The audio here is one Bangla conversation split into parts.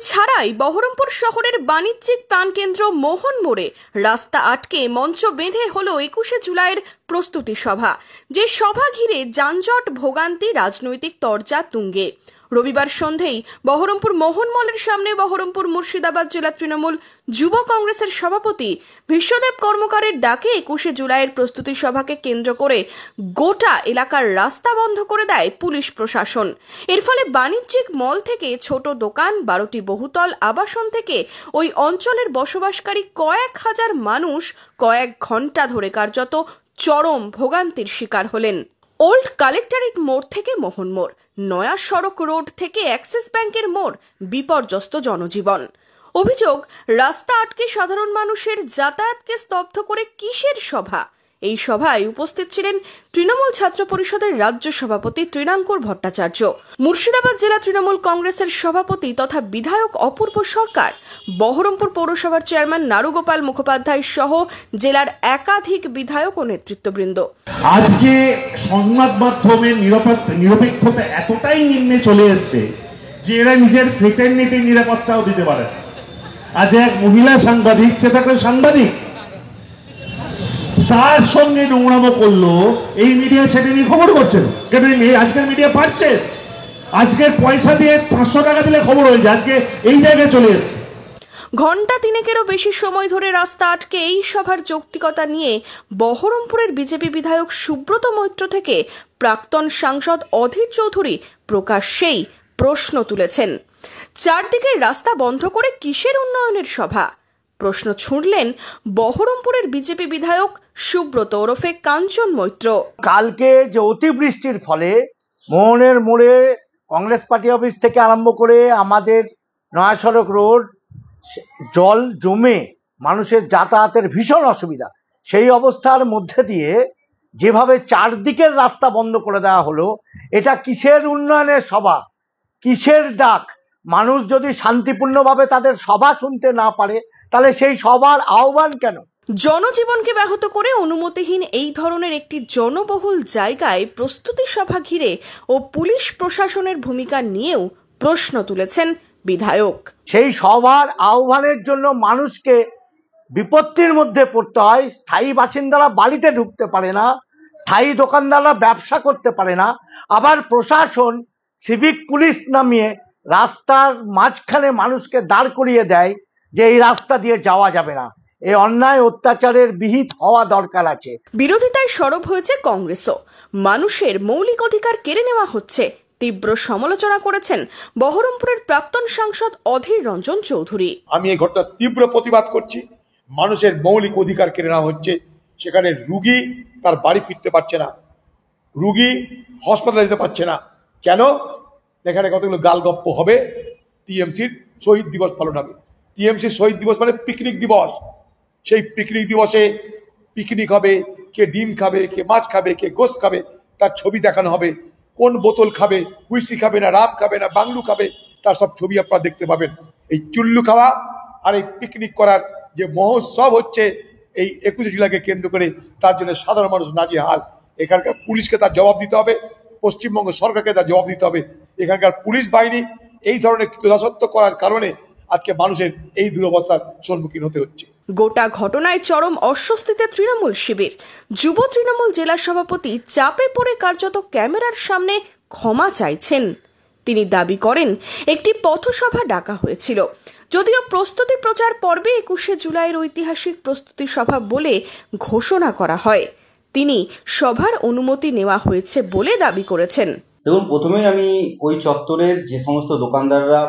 ছাড়াই বহরমপুর শহরের বাণিজ্যিক প্রাণকেন্দ্র মোহন মোড়ে রাস্তা আটকে মঞ্চ বেঁধে হলো 21শে জুলাইয়ের প্রস্তুতি সভা। যে সভা ঘিরে যানজট, ভোগান্তি, রাজনৈতিক তরজা তুঙ্গে। রবিবার সন্ধেই বহরমপুর মোহন মলের সামনে বহরমপুর মুর্শিদাবাদ জেলা তৃণমূল যুব কংগ্রেসের সভাপতি বিশ্বদেব কর্মকারের ডাকে 21শে জুলাইয়ের প্রস্তুতি সভাকে কেন্দ্র করে গোটা এলাকার রাস্তা বন্ধ করে দেয় পুলিশ প্রশাসন। এর ফলে বাণিজ্যিক মল থেকে ছোট দোকান, 12টি বহুতল আবাসন থেকে ওই অঞ্চলের বসবাসকারী কয়েক হাজার মানুষ কয়েক ঘন্টা ধরে কার্যত চরম ভোগান্তির শিকার হলেন। ওল্ড কালেক্টরেট মোড় থেকে মোহন মোড়, নয়া সড়ক রোড থেকে অ্যাক্সিস ব্যাংকের মোড়, বিপর্যস্ত জনজীবন। অভিযোগ, রাস্তা আটকে সাধারণ মানুষের যাতায়াতকে স্তব্ধ করে কিসের সভা? এই সভায় উপস্থিত ছিলেন তৃণমূল ছাত্র পরিষদের রাজ্য সভাপতি তৃণাঙ্কুর ভট্টাচার্য, মুর্শিদাবাদ জেলা তৃণমূল কংগ্রেসের সভাপতি তথা বিধায়ক অপূর্ব সরকার, বহরমপুর পৌরসভার চেয়ারম্যান নারুগোপাল মুখোপাধ্যায় সহ জেলার একাধিক বিধায়ক ও নেতৃত্ববৃন্দ। আজকে সংবাদ মাধ্যমের নিরপেক্ষতা এতটাই নিম্নে চলে এসছে যে এরা নিজের ফ্রেটার্নিটির নিরাপত্তাও দিতে পারে। আজ এক মহিলা সাংবাদিক, সেটা একটা সাংবাদিক, তার সঙ্গে নোংরামো করলো, এই মিডিয়া সেটা নিয়ে খবর করছে না। কেন আজকের মিডিয়া পারচেজ, আজকের পয়সা দিয়ে 500 টাকা দিলে খবর হয়ে যায়, আজকে এই জায়গায় চলে এসছে। ঘণ্টা তিনেকেরও বেশি সময় ধরে রাস্তা আটকে এই সভার যৌক্তিকতা নিয়ে বহরমপুরের বিজেপি বিধায়ক সুব্রত মৈত্র থেকে প্রাক্তন সাংসদ অধীর চৌধুরী প্রকাশ্যেই প্রশ্ন তুলেছেন। চারদিকের রাস্তা বন্ধ করে কিসের উন্নয়নের সভা? প্রশ্ন ছুঁড়লেন বহরমপুরের বিজেপি বিধায়ক সুব্রত ওরফে কাঞ্চন মৈত্র। কালকে যে অতিবৃষ্টির ফলে মোহনের মোড়ে কংগ্রেস পার্টি অফিস থেকে আরম্ভ করে আমাদের নয়া সড়ক রোড জল জমে মানুষের যাতায়াতের ভীষণ অসুবিধা। সেই অবস্থার মধ্যে দিয়ে যেভাবে চারদিকের রাস্তা বন্ধ করে দেওয়া হলো, এটা কিসের উন্নয়নের সভা, কিসের ডাক? মানুষ যদি শান্তিপূর্ণভাবে তাদের সভা শুনতে না পারে তাহলে সেই সভার আহ্বান কেন? জনজীবনকে ব্যাহত করে অনুমতিহীন এই ধরনের একটি জনবহুল জায়গায় প্রস্তুতি সভা ঘিরে ও পুলিশ প্রশাসনের ভূমিকা নিয়েও প্রশ্ন তুলেছেন বিধায়ক। সেই সভার আহ্বানের জন্য মানুষকে বিপত্তির মধ্যে পড়তে হয়। স্থায়ী বাসিন্দারা বাড়িতে ঢুকতে পারে না, স্থায়ী দোকানদাররা ব্যবসা করতে পারে না, আবার প্রশাসন সিভিক পুলিশ নামিয়ে রাস্তার মাঝখানে মানুষকে দাঁড় করিয়ে দেয় যে এই রাস্তা দিয়ে যাওয়া যাবে না। এই অন্যায় অত্যাচারের বিহিত হওয়া দরকার আছে। বিরোধিতায় সরব হয়েছে কংগ্রেসও। মানুষের মৌলিক অধিকার কেড়ে নেওয়া হচ্ছে, তীব্র সমালোচনা করেছেন বহরমপুরের প্রাক্তন সাংসদ অধীর রঞ্জন চৌধুরী। আমি এই ঘটনার তীব্র প্রতিবাদ করছি। মানুষের মৌলিক অধিকার কেড়ে নেওয়া হচ্ছে। সেখানে রুগী তার বাড়ি ফিরতে পারছে না, রুগী হাসপাতালে যেতে পারছে না। কেন? এখানে কতগুলো গালগপ্প হবে। টিএমসির শহীদ দিবস পালন হবে। টিএমসির শহীদ দিবস মানে পিকনিক দিবস। সেই পিকনিক দিবসে পিকনিক হবে, কে ডিম খাবে, কে মাছ খাবে, কে গোশ খাবে, তার ছবি দেখানো হবে। কোন বোতল খাবে, হুইস্কি খাবে না রাম খাবে না বাংলু খাবে, তার সব ছবি আপনারা দেখতে পাবেন। এই চুল্লু খাওয়া আর এই পিকনিক করার যে মহোৎসব হচ্ছে এই 21শে জুলাইকে কেন্দ্র করে, তার জন্য সাধারণ মানুষ নাজেহাল। এখানকার পুলিশকে তার জবাব দিতে হবে, পশ্চিমবঙ্গ সরকারকে তার জবাব দিতে হবে। এখানকার পুলিশ বাহিনী এই ধরনের দাসত্ব করার কারণে আজকে মানুষের এই দুরবস্থার সম্মুখীন হতে হচ্ছে। গোটা ঘটনায় চরম অস্বস্তিতে তৃণমূল শিবির। যুব তৃণমূল জেলা সভাপতি চাপে পড়ে কার্যত ক্যামেরার সামনে ক্ষমা চাইছেন। তিনি দাবি করেন একটি পথসভা ডাকা হয়েছিল, যদিও প্রস্তুতি প্রচার পর্বে 21শে জুলাইয়ের ঐতিহাসিক প্রস্তুতি সভা বলে ঘোষণা করা হয়। তিনি সভার অনুমতি নেওয়া হয়েছে বলে দাবি করেছেন। দেখুন, প্রথমেই আমি ওই চত্বরের যে সমস্ত দোকানদাররা,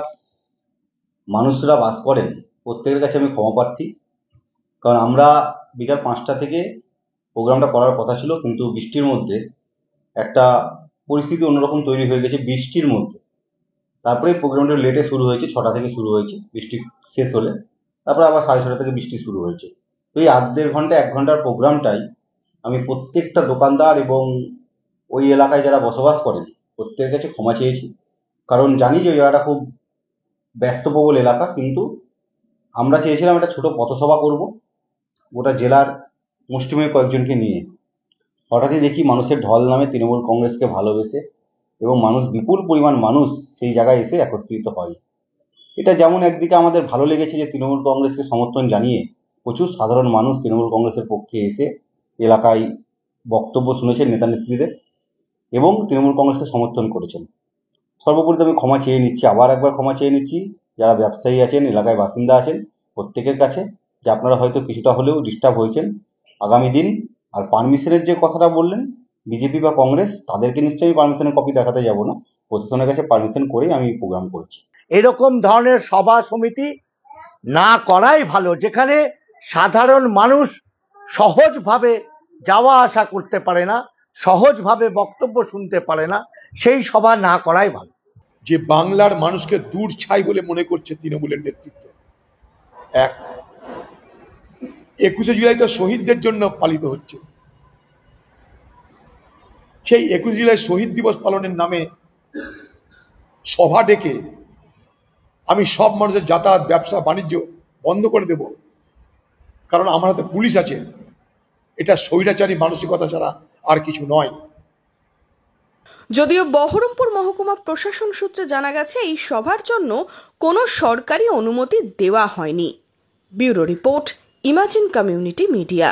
মানুষরা বাস করেন, প্রত্যেকের কাছে আমি ক্ষমা প্রার্থী। কারণ আমরা বিকাল 5টা থেকে প্রোগ্রামটা করার কথা ছিল, কিন্তু বৃষ্টির মধ্যে একটা পরিস্থিতি অন্যরকম তৈরি হয়ে গেছে। বৃষ্টির মধ্যে তারপরে প্রোগ্রামটা লেটে শুরু হয়েছে, 6টা থেকে শুরু হয়েছে, বৃষ্টি শেষ হলে তারপরে আবার 6:30 থেকে বৃষ্টি শুরু হয়েছে। তো এই 1.5 ঘন্টা 1 ঘন্টার প্রোগ্রামটাই আমি প্রত্যেকটা দোকানদার এবং ওই এলাকায় যারা বসবাস করেন প্রত্যেকের কাছে ক্ষমা চেয়েছি। কারণ জানি যে ওই জায়গাটা খুব ব্যস্তবহুল এলাকা, কিন্তু আমরা চেয়েছিলাম একটা ছোট পথসভা করব গোটা জেলার মুষ্টিমেয় কয়েকজনকে নিয়ে। হঠাৎই দেখি মানুষের ঢল নামে তৃণমূল কংগ্রেসকে ভালোবেসে, এবং মানুষ, বিপুল পরিমাণ মানুষ সেই জায়গায় এসে একত্রিত হয়। এটা যেমন একদিকে আমাদের ভালো লেগেছে যে তৃণমূল কংগ্রেসকে সমর্থন জানিয়ে প্রচুর সাধারণ মানুষ তৃণমূল কংগ্রেসের পক্ষে এসে এলাকায় বক্তব্য শুনেছেন নেতা নেত্রীদের এবং তৃণমূল কংগ্রেসকে সমর্থন করেছেন। সর্বোপরি আমি ক্ষমা চেয়ে নিচ্ছি, আবার একবার ক্ষমা চেয়ে নিচ্ছি যারা ব্যবসায়ী আছেন, এলাকায় বাসিন্দা আছেন, প্রত্যেকের কাছে, যে আপনারা হয়তো কিছুটা হলেও ডিস্টার্ব হয়েছেন। আগামী দিন আর পারমিশনের যে কথাটা বললেন বিজেপি বা কংগ্রেস, তাদেরকে নিশ্চয়ই পারমিশনের কপি দেখাতে যাব না, প্রশাসনের কাছে পারমিশন করেই আমি প্রোগ্রাম করেছি। এরকম ধরনের সভা সমিতি না করাই ভালো, যেখানে সাধারণ মানুষ সহজভাবে যাওয়া আসা করতে পারে না, সহজভাবে বক্তব্য শুনতে পারে না, সেই সভা না করাই ভালো। যে বাংলার মানুষকে দূর ছাই বলে মনে করছে তৃণমূলের নেতৃত্ব। 21শে জুলাই তো শহীদদের জন্য পালিত হচ্ছে, সেই 21শে জুলাই শহীদ দিবস পালনের নামে সভা ডেকে আমি সব মানুষের যাতায়াত, ব্যবসা বাণিজ্য বন্ধ করে দেব কারণ আমার হাতে পুলিশ আছে, এটা স্বৈরাচারী মানসিকতা ছাড়া আর কিছু নয়। যদিও বহরমপুর মহকুমা প্রশাসন সূত্রে জানা গেছে এই সভার জন্য কোনো সরকারি অনুমতি দেওয়া হয়নি। Bureau report, imagine community media.